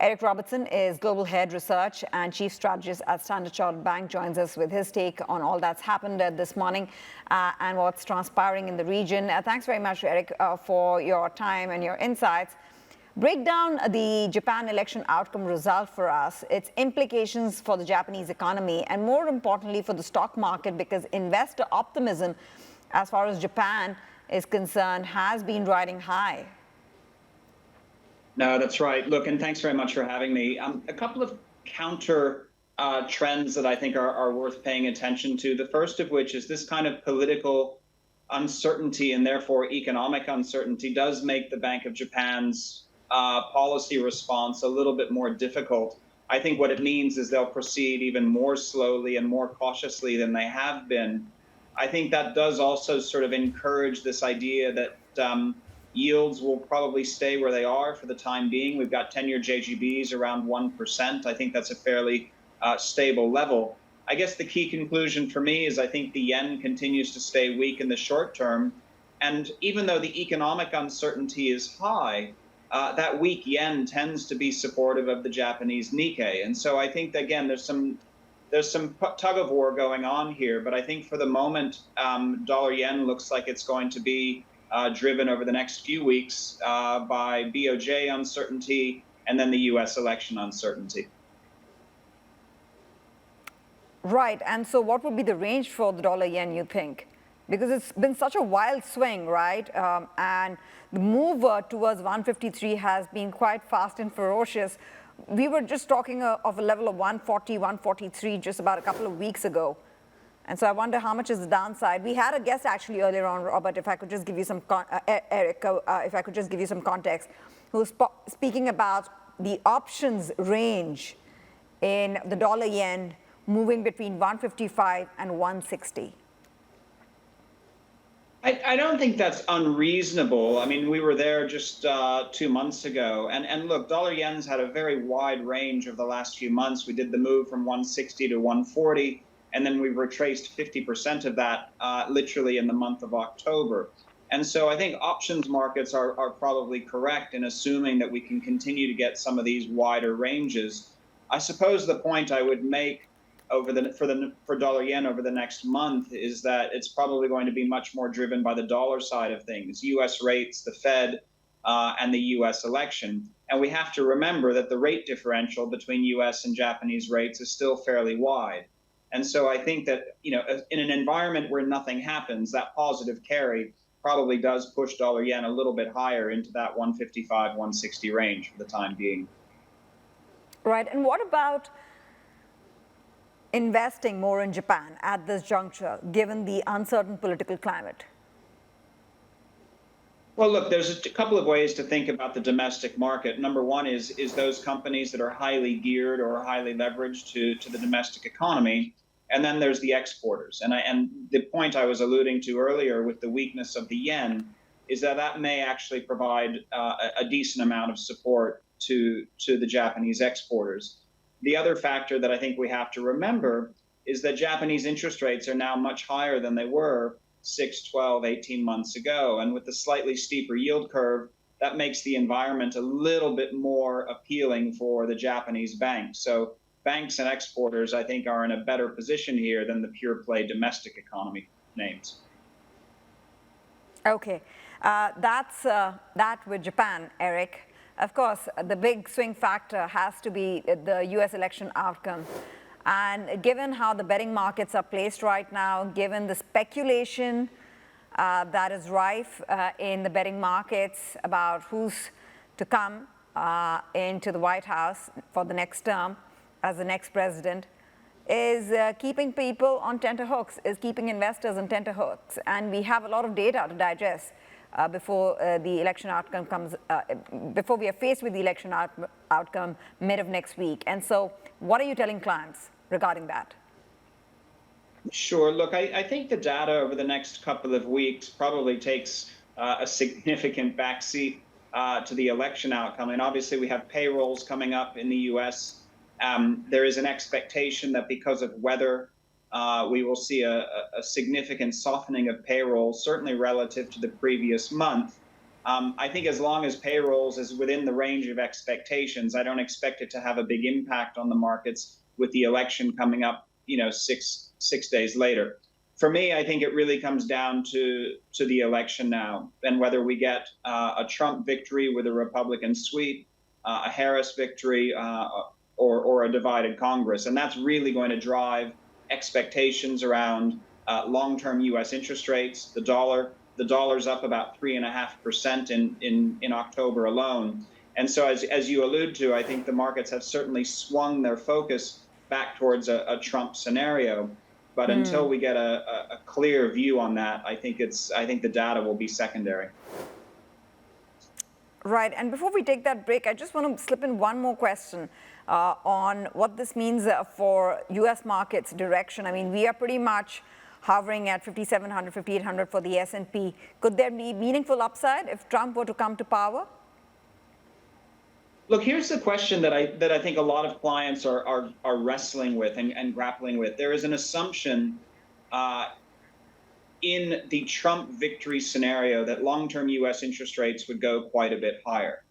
Eric Robertsen is Global Head Research and Chief Strategist at Standard Chartered Bank, joins us with his take on all that's happened this morning and what's transpiring in the region. Thanks very much, Eric, for your time and your insights. Break down the Japan election outcome result for us, its implications for the Japanese economy, and more importantly for the stock market, because investor optimism as far as Japan is concerned has been riding high. No, that's right. Look, and thanks very much for having me. A couple of counter trends that I think are worth paying attention to. The first of which is this kind of political uncertainty and therefore economic uncertainty does make the Bank of Japan's policy response a little bit more difficult. I think what it means is they'll proceed even more slowly and more cautiously than they have been. I think that does also sort of encourage this idea that yields will probably stay where they are for the time being. We've got 10-year JGBs around 1%. I think that's a fairly stable level. I guess the key conclusion for me is I think the yen continues to stay weak in the short term. And even though the economic uncertainty is high, that weak yen tends to be supportive of the Japanese Nikkei. And so I think, again, there's some tug of war going on here. But I think for the moment, dollar yen looks like it's going to be driven over the next few weeks by BOJ uncertainty and then the U.S. election uncertainty. Right. And so what would be the range for the dollar yen, you think? Because it's been such a wild swing, right? And the move towards 153 has been quite fast and ferocious. We were just talking of a level of 140, 143 just about a couple of weeks ago. And so I wonder how much is the downside. We had a guest actually earlier on, Robert, if I could just give you some, Eric, if I could just give you some context, who was speaking about the options range in the dollar yen moving between 155 and 160. I don't think that's unreasonable. I mean, we were there just 2 months ago. And look, dollar yen's had a very wide range over the last few months. We did the move from 160 to 140. And then we've retraced 50% of that literally in the month of October. And so I think options markets are probably correct in assuming that we can continue to get some of these wider ranges. I suppose the point I would make for dollar yen over the next month is that it's probably going to be much more driven by the dollar side of things, U.S. rates, the Fed, and the U.S. election. And we have to remember that the rate differential between U.S. and Japanese rates is still fairly wide. And so I think that, in an environment where nothing happens, that positive carry probably does push dollar yen a little bit higher into that 155, 160 range for the time being. Right. And what about investing more in Japan at this juncture, given the uncertain political climate? Well, look, there's a couple of ways to think about the domestic market. Number one is those companies that are highly geared or highly leveraged to the domestic economy. And then there's the exporters. And the point I was alluding to earlier with the weakness of the yen is that may actually provide a decent amount of support to the Japanese exporters. The other factor that I think we have to remember is that Japanese interest rates are now much higher than they were 6, 12, 18 months ago. And with the slightly steeper yield curve, that makes the environment a little bit more appealing for the Japanese banks. So banks and exporters, I think, are in a better position here than the pure play domestic economy names. Okay. That's that with Japan, Eric. Of course, the big swing factor has to be the U.S. election outcome. And given how the betting markets are placed right now, given the speculation that is rife in the betting markets about who's to come into the White House for the next term as the next president, is keeping people on tenterhooks, is keeping investors on tenterhooks. And we have a lot of data to digest before the election outcome comes, before we are faced with the election outcome mid of next week. And so what are you telling clients regarding that? Sure. Look, I think the data over the next couple of weeks probably takes a significant backseat to the election outcome. And obviously, we have payrolls coming up in the U.S. There is an expectation that because of weather, we will see a significant softening of payroll, certainly relative to the previous month. I think as long as payrolls is within the range of expectations, I don't expect it to have a big impact on the markets with the election coming up, six days later. For me, I think it really comes down to the election now and whether we get a Trump victory with a Republican sweep, a Harris victory, or a divided Congress. And that's really going to drive expectations around long-term U.S. interest rates, the dollar. The dollar's up about 3.5% in October alone. And so as you allude to, I think the markets have certainly swung their focus back towards a Trump scenario. But until we get a clear view on that, I think the data will be secondary. Right. And before we take that break, I just want to slip in one more question on what this means for U.S. markets direction. I mean, we are pretty much hovering at 5,700, 5,800 for the S&P. Could there be meaningful upside if Trump were to come to power? Look, here's the question that I think a lot of clients are wrestling with and grappling with. There is an assumption in the Trump victory scenario that long-term U.S. interest rates would go quite a bit higher.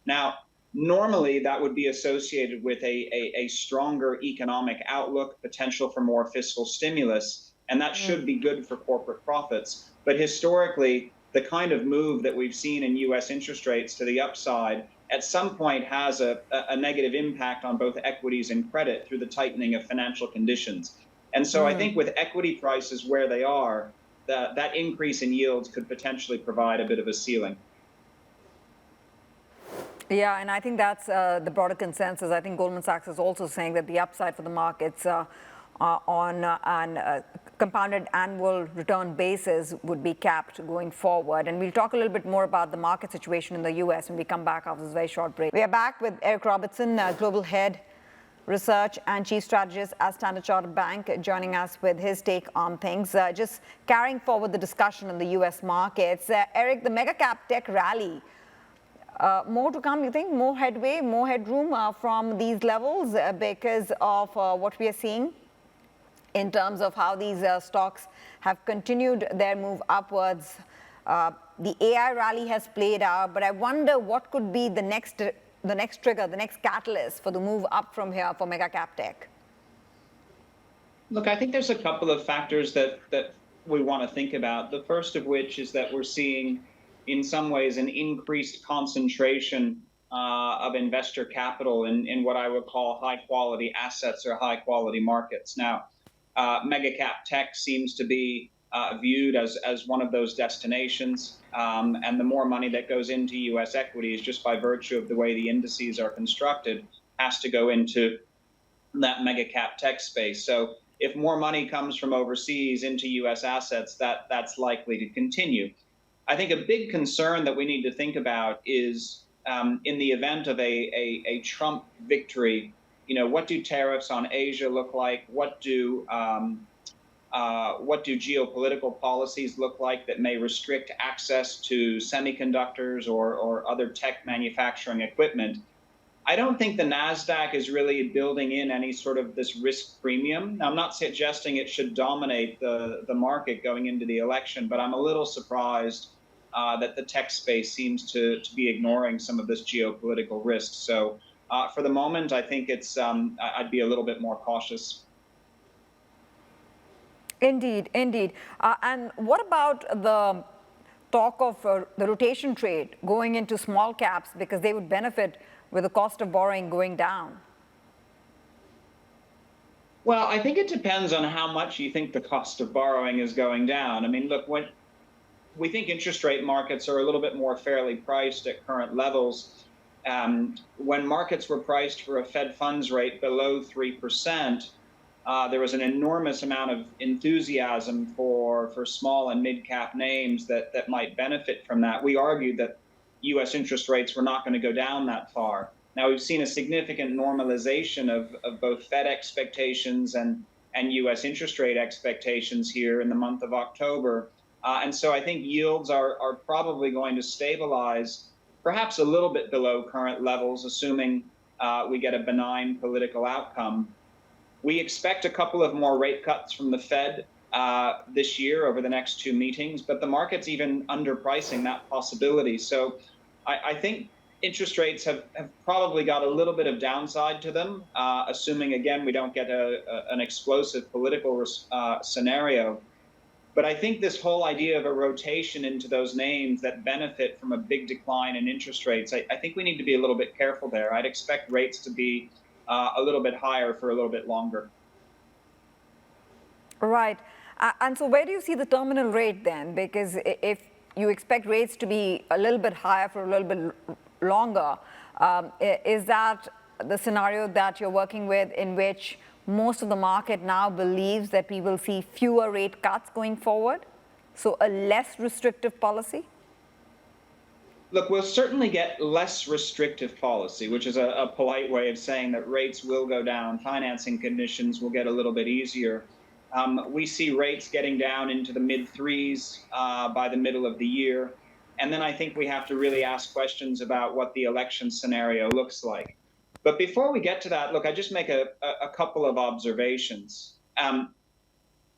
Now, normally that would be associated with a stronger economic outlook, potential for more fiscal stimulus, and that should be good for corporate profits. But historically, the kind of move that we've seen in U.S. interest rates to the upside at some point has a negative impact on both equities and credit through the tightening of financial conditions. And so I think with equity prices where they are, that increase in yields could potentially provide a bit of a ceiling. Yeah, and I think that's the broader consensus. I think Goldman Sachs is also saying that the upside for the markets on a compounded annual return basis would be capped going forward. And we'll talk a little bit more about the market situation in the U.S. when we come back after this very short break. We are back with Eric Robertsen, Global Head Research and Chief Strategist at Standard Chartered Bank, joining us with his take on things. Just carrying forward the discussion on the U.S. markets. Eric, the mega cap tech rally, more to come, you think? More headway, more headroom from these levels because of what we are seeing in terms of how these stocks have continued their move upwards. The AI rally has played out, but I wonder what could be the next trigger, the next catalyst for the move up from here for mega cap tech. Look, I think there's a couple of factors that we want to think about. The first of which is that we're seeing, in some ways, an increased concentration of investor capital in what I would call high-quality assets or high-quality markets. Now, mega cap tech seems to be viewed as one of those destinations, and the more money that goes into U.S. equities, just by virtue of the way the indices are constructed, has to go into that mega cap tech space. So if more money comes from overseas into U.S. assets, that's likely to continue. I think a big concern that we need to think about is in the event of a Trump victory, what do tariffs on Asia look like? What do geopolitical policies look like that may restrict access to semiconductors or other tech manufacturing equipment? I don't think the NASDAQ is really building in any sort of this risk premium. Now, I'm not suggesting it should dominate the market going into the election, but I'm a little surprised that the tech space seems to be ignoring some of this geopolitical risk. So for the moment, I think I'd be a little bit more cautious. Indeed, indeed. And what about the talk of the rotation trade going into small caps because they would benefit with the cost of borrowing going down? Well, I think it depends on how much you think the cost of borrowing is going down. I mean, look, when we think interest rate markets are a little bit more fairly priced at current levels. When markets were priced for a Fed funds rate below 3%, there was an enormous amount of enthusiasm for small and mid-cap names that might benefit from that. We argued that U.S. interest rates were not going to go down that far. Now, we've seen a significant normalization of both Fed expectations and U.S. interest rate expectations here in the month of October. And so I think yields are probably going to stabilize perhaps a little bit below current levels, assuming we get a benign political outcome. We expect a couple of more rate cuts from the Fed this year over the next two meetings, but the market's even underpricing that possibility. So I think interest rates have probably got a little bit of downside to them, assuming, again, we don't get an explosive political scenario. But I think this whole idea of a rotation into those names that benefit from a big decline in interest rates, I think we need to be a little bit careful there. I'd expect rates to be a little bit higher for a little bit longer. Right. And so where do you see the terminal rate then? Because if you expect rates to be a little bit higher for a little bit longer, is that the scenario that you're working with, in which most of the market now believes that we will see fewer rate cuts going forward? So a less restrictive policy? Look, we'll certainly get less restrictive policy, which is a polite way of saying that rates will go down, financing conditions will get a little bit easier. We see rates getting down into the mid threes by the middle of the year. And then I think we have to really ask questions about what the election scenario looks like. But before we get to that, look, I just make a couple of observations.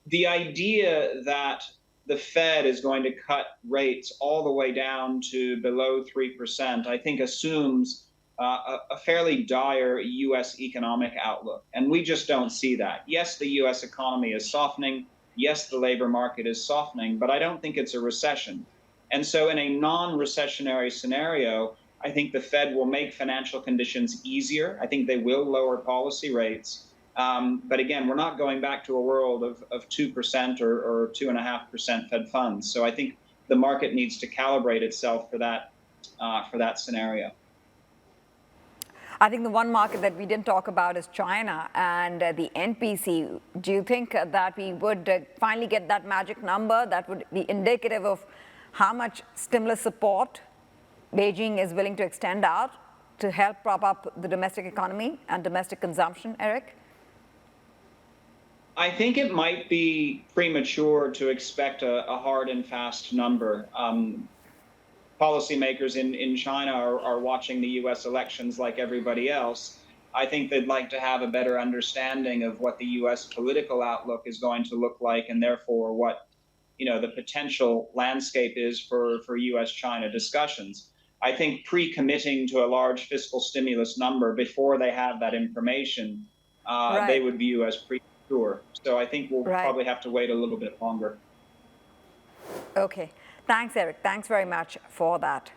The idea that the Fed is going to cut rates all the way down to below 3%, I think assumes a fairly dire U.S. economic outlook. And we just don't see that. Yes, the U.S. economy is softening. Yes, the labor market is softening, but I don't think it's a recession. And so in a non-recessionary scenario, I think the Fed will make financial conditions easier. I think they will lower policy rates. But again, we're not going back to a world of 2% or 2.5% Fed funds. So I think the market needs to calibrate itself for that scenario. I think the one market that we didn't talk about is China and the NPC. Do you think that we would finally get that magic number that would be indicative of how much stimulus support Beijing is willing to extend out to help prop up the domestic economy and domestic consumption, Eric? I think it might be premature to expect a hard and fast number. Policymakers in China are watching the U.S. elections like everybody else. I think they'd like to have a better understanding of what the U.S. political outlook is going to look like, and therefore what the potential landscape is for U.S.-China discussions. I think pre-committing to a large fiscal stimulus number before they have that information, they would view as premature. So I think we'll probably have to wait a little bit longer. Okay. Thanks, Eric. Thanks very much for that.